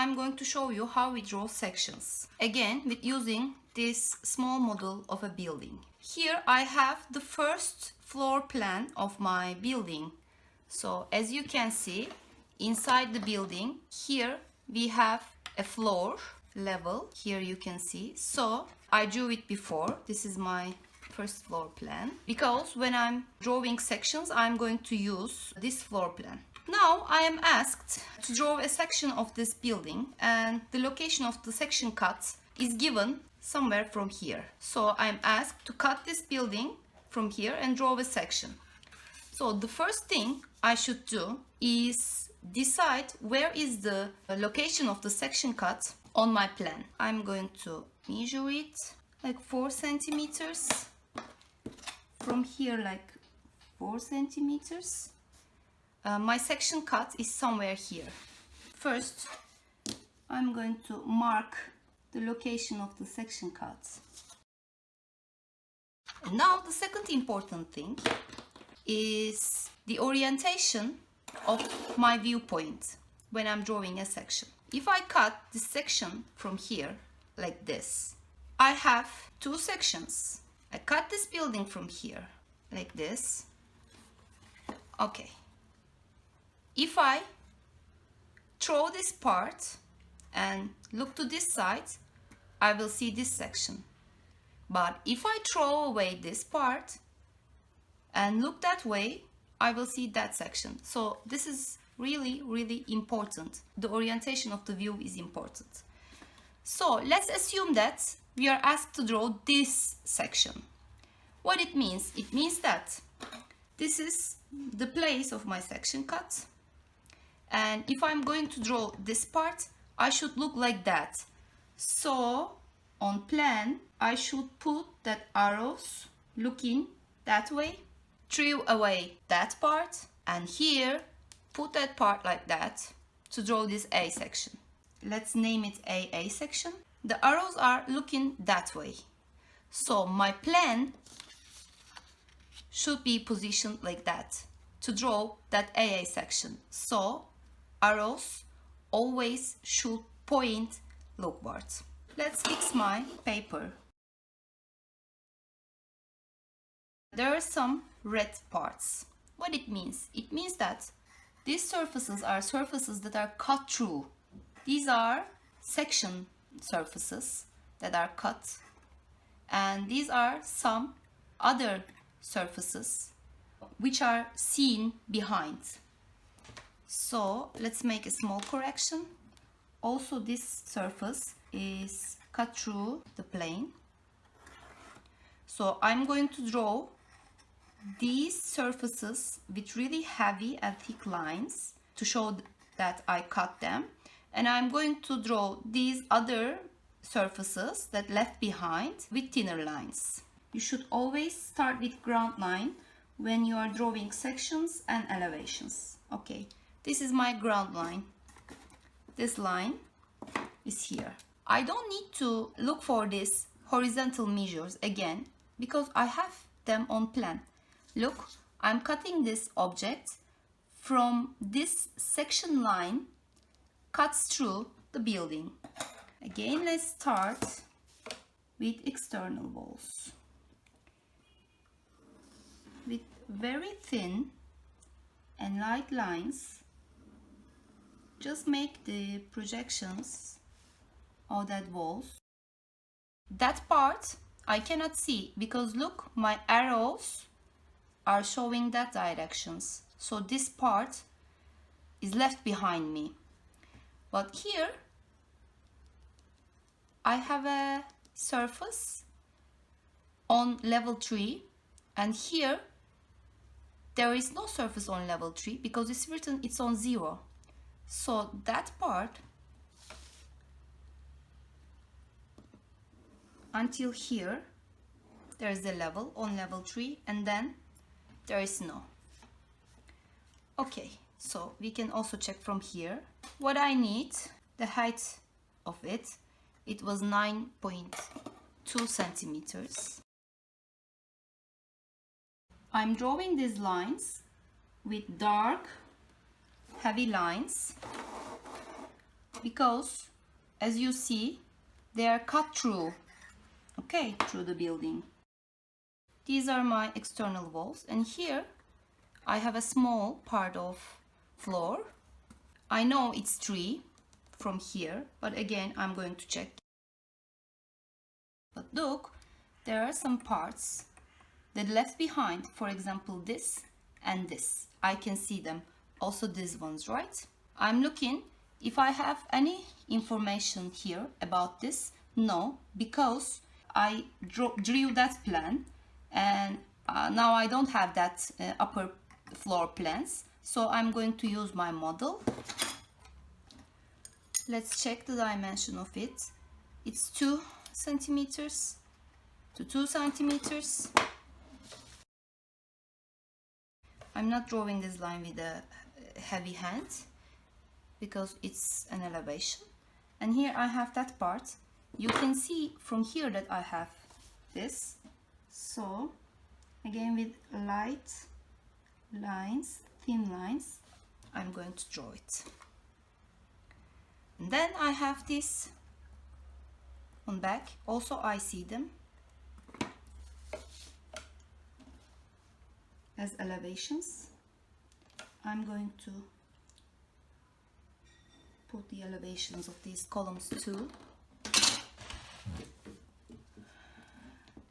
I'm going to show you how we draw sections. Again, with using this small model of a building. Here I have the first floor plan of my building. So as you can see, inside the building, here we have a floor level. Here you can see. So I drew it before. This is my first floor plan. Because when I'm drawing sections, I'm going to use this floor plan. Now I am asked to draw a section of this building, and the location of the section cut is given somewhere from here. So I'm asked to cut this building from here and draw a section. So the first thing I should do is decide where is the location of the section cut on my plan. I'm going to measure it like 4 centimeters. From here like 4 centimeters. My section cut is somewhere here. First, I'm going to mark the location of the section cut. And now the second important thing is the orientation of my viewpoint when I'm drawing a section. If I cut this section from here like this, I have 2 sections. I cut this building from here like this. Okay. If I throw this part and look to this side, I will see this section. But if I throw away this part and look that way, I will see that section. So this is really important. The orientation of the view is important. So let's assume that we are asked to draw this section. What it means? It means that this is the place of my section cut. And if I'm going to draw this part, I should look like that. So on plan, I should put that arrows looking that way, throw away that part, and here put that part like that to draw this A section. Let's name it AA section. The arrows are looking that way. So my plan should be positioned like that to draw that AA section. So arrows always should point lookwards. Let's fix my paper. There are some red parts. What it means? It means that these surfaces are surfaces that are cut through. These are section surfaces that are cut. And these are some other surfaces which are seen behind. So let's make a small correction. Also this surface is cut through the plane. So I'm going to draw these surfaces with really heavy and thick lines to show that I cut them. And I'm going to draw these other surfaces that left behind with thinner lines. You should always start with ground line when you are drawing sections and elevations. Okay. This is my ground line. This line is here. I don't need to look for these horizontal measures again because I have them on plan. Look, I'm cutting this object from this section line cuts through the building. Again, let's start with external walls. With very thin and light lines, just make the projections of that walls. That part I cannot see because look, my arrows are showing that directions. So this part is left behind me. But here I have a surface on level 3, and here there is no surface on level 3 because it's written it's on 0. So that part until here there is a level on level 3, and then there is no. Okay, so we can also check from here. What I need, the height of it was 9.2 centimeters. I'm drawing these lines with dark, heavy lines because as you see, they are cut through, okay, through the building. These are my external walls, and here I have a small part of floor. I know it's 3 from here, but again I'm going to check. But look, there are some parts that left behind, for example this and this. I can see them, also these ones, right? I'm looking if I have any information here about this. No, because I drew that plan, and now I don't have that upper floor plans, so I'm going to use my model. Let's check the dimension of it. It's 2 centimeters to 2 centimeters. I'm not drawing this line with a heavy hand because it's an elevation. And here I have that part. You can see from here that I have this. So again, with light lines, thin lines, I'm going to draw it. And then I have this on back. Also I see them as elevations. I'm going to put the elevations of these columns too.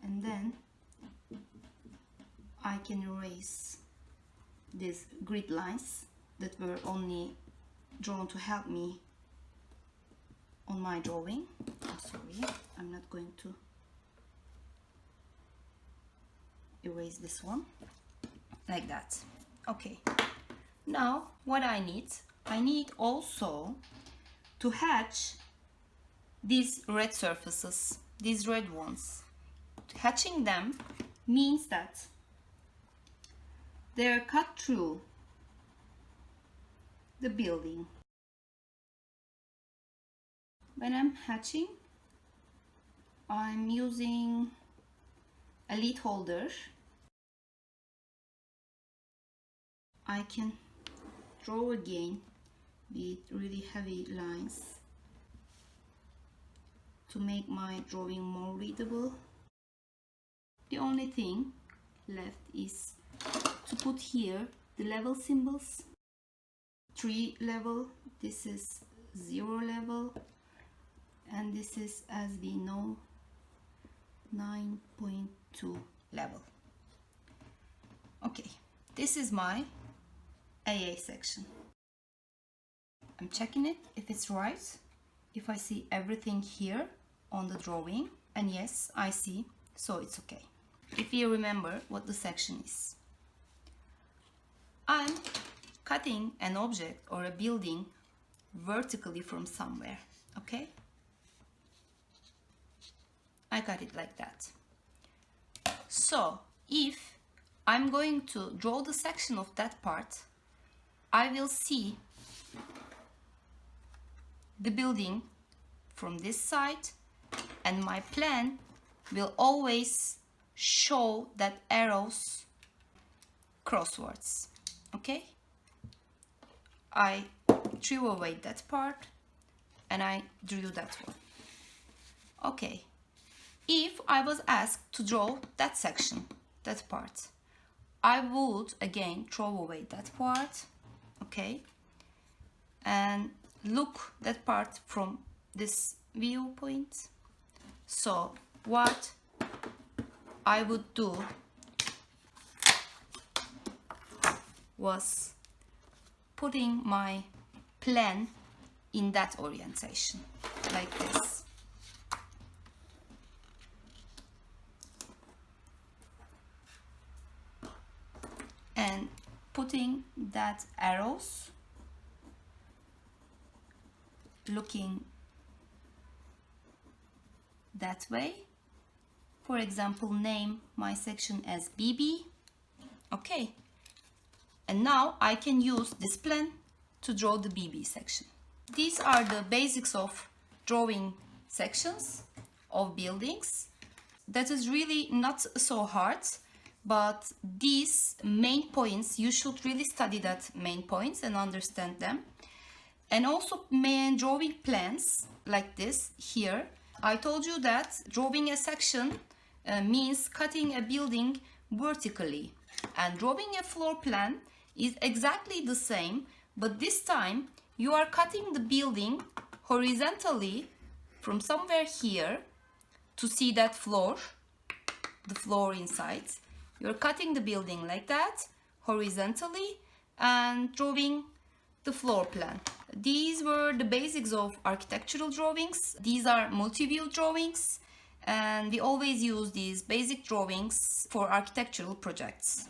And then I can erase these grid lines that were only drawn to help me on my drawing. Oh, sorry, I'm not going to erase this one. Like that. Okay, now what I need also to hatch these red surfaces, these red ones. Hatching them means that they're cut through the building. When I'm hatching, I'm using a lead holder. I can draw again with really heavy lines to make my drawing more readable. The only thing left is to put here the level symbols. 3 level, this is 0 level, and this is, as we know, 9.2 level. Okay, this is my AA section. I'm checking it if it's right, if I see everything here on the drawing, and yes, I see, so it's okay. If you remember what the section is, I'm cutting an object or a building vertically from somewhere, okay? I cut it like that. So if I'm going to draw the section of that part, I will see the building from this side, and my plan will always show that arrows crosswards, okay? I threw away that part and I drew that one. Okay, if I was asked to draw that section, that part, I would again throw away that part, okay, and look that part from this viewpoint. So what I would do was putting my plan in that orientation, like this. And putting that arrows looking that way. For example, name my section as BB. Okay. And now I can use this plan to draw the BB section. These are the basics of drawing sections of buildings. That is really not so hard, but these main points, you should really study that main points and understand them. And also drawing plans like this here. I told you that drawing a section means cutting a building vertically, and drawing a floor plan is exactly the same, but this time you are cutting the building horizontally from somewhere here to see that floor, the floor inside. You're cutting the building like that horizontally and drawing the floor plan. These were the basics of architectural drawings. These are multi-view drawings, and we always use these basic drawings for architectural projects.